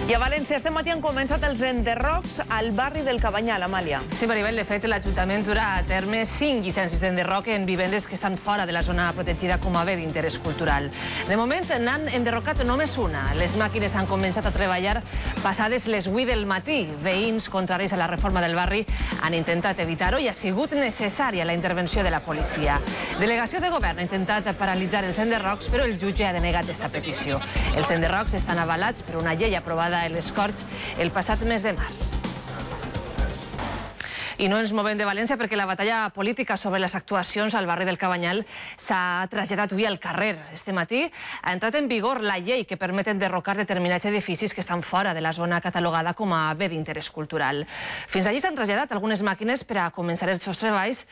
I a València este matí han començat els enderrocs al barri del Cabanyal, Amàlia. Sí, Maribel, de fet, l'Ajuntament durà a terme 5 llicències d'enderroc en vivendes que estan fora de la zona protegida com a bé d'interès cultural. De moment n'han enderrocat només una. Les màquines han començat a treballar passades les 8 del matí. Veïns contraris a la reforma del barri han intentat evitar-ho i ha sigut necessària la intervenció de la policia. Delegació de Govern ha intentat paralitzar els enderrocs, però el jutge ha denegat aquesta petició. Els enderrocs estan avalats per una llei aprovada a les Corts el passat mes de març. I no ens movem de València perquè la batalla política sobre les actuacions al barri del Cabanyal s'ha traslladat avui al carrer. Este matí ha entrat en vigor la llei que permet enderrocar determinats edificis que estan fora de la zona catalogada com a bé d'interès cultural. Fins allí s'han traslladat algunes màquines per a començar els seus treballs,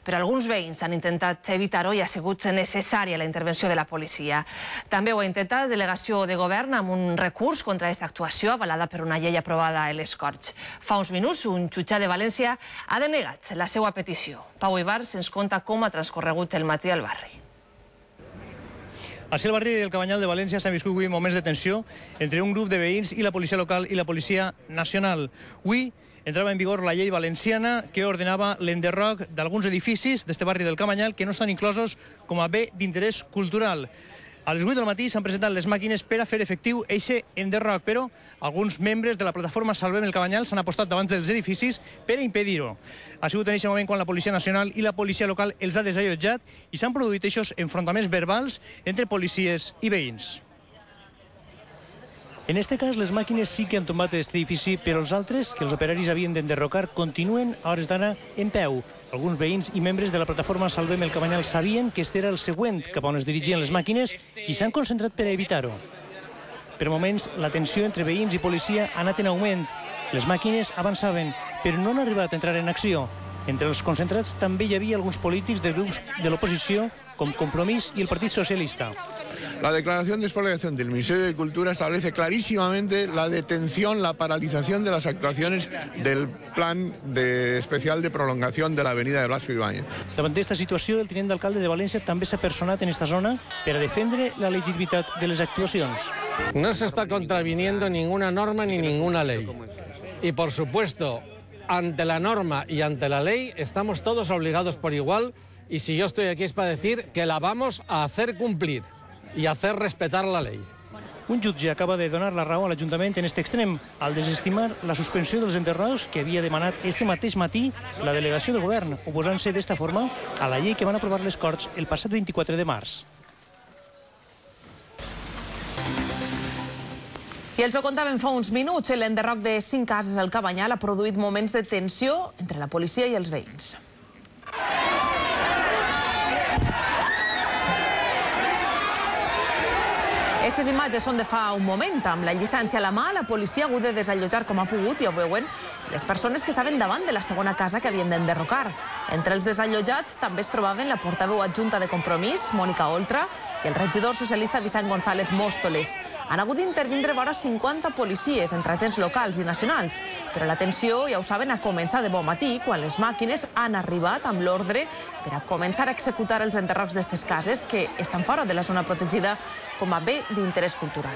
però alguns veïns han intentat evitar-ho i ha sigut necessària la intervenció de la policia. També ho ha intentat la delegació de Govern amb un recurs contra aquesta actuació avalada per una llei aprovada a les Corts. Fa uns minuts, un jutjat de València ha denegat la seva petició. Pau Ibars ens conta com ha transcorregut el matí al barri. Així el barri del Cabanyal de València s'han viscut avui moments de tensió entre un grup de veïns i la policia local i la policia nacional. Avui entrava en vigor la llei valenciana que ordenava l'enderroc d'alguns edificis d'este barri del Cabanyal que no estan inclosos com a bé d'interès cultural. A les 8 del matí s'han presentat les màquines per a fer efectiu eixe enderroc, però alguns membres de la plataforma Salvem el Cabanyal s'han apostat davant dels edificis per a impedir-ho. Ha sigut en aquest moment quan la Policia Nacional i la policia local els ha desallotjat i s'han produït aquests enfrontaments verbals entre policies i veïns. En este cas, les màquines sí que han tombat aquest edifici, però els altres, que els operaris havien d'enderrocar, continuen a hores d'ara en peu. Alguns veïns i membres de la plataforma Salvem el Cabanyal sabien que este era el següent cap on es dirigien les màquines i s'han concentrat per a evitar-ho. Per moments, la tensió entre veïns i policia ha anat en augment. Les màquines avançaven, però no han arribat a entrar en acció. Entre els concentrats també hi havia alguns polítics de grups de l'oposició, com Compromís i el Partit Socialista. La declaración de expoliación del Ministerio de Cultura establece clarísimamente la detención, la paralización de las actuaciones del plan especial de prolongación de la avenida de Blasco Ibáñez. Davant d'esta situació, el tinent d'alcalde de València també s'ha personat en esta zona per a defendre la legitimitat de les actuacions. No se está contraviniendo ninguna norma ni ninguna ley. Y por supuesto, ante la norma y ante la ley estamos todos obligados por igual, y si yo estoy aquí es para decir que la vamos a hacer cumplir i hacer respetar la ley. Un jutge acaba de donar la raó a l'Ajuntament en aquest extrem al desestimar la suspensió dels enderrocs que havia demanat este mateix matí la delegació de Govern, oposant-se d'esta forma a la llei que van aprovar les Corts el passat 24 de març. I els ho contàvem fa uns minuts, l'enderroc de 5 cases al Cabanyal ha produït moments de tensió entre la policia i els veïns. Aquestes imatges són de fa un moment. Amb la llicència a la mà, la policia ha hagut de desallotjar com ha pogut, ja ho veuen, les persones que estaven davant de la segona casa que havien d'enderrocar. Entre els desallotjats també es trobaven la portaveu adjunta de Compromís, Mònica Oltra, i el regidor socialista Vicent González Móstoles. Han hagut d'intervindre vora 50 policies, entre agents locals i nacionals. Però la tensió, ja ho saben, ha començat de bon matí, quan les màquines han arribat amb l'ordre per a començar a executar els enderrocs d'aquestes cases que estan fora de la zona protegida com a bé d'interès cultural.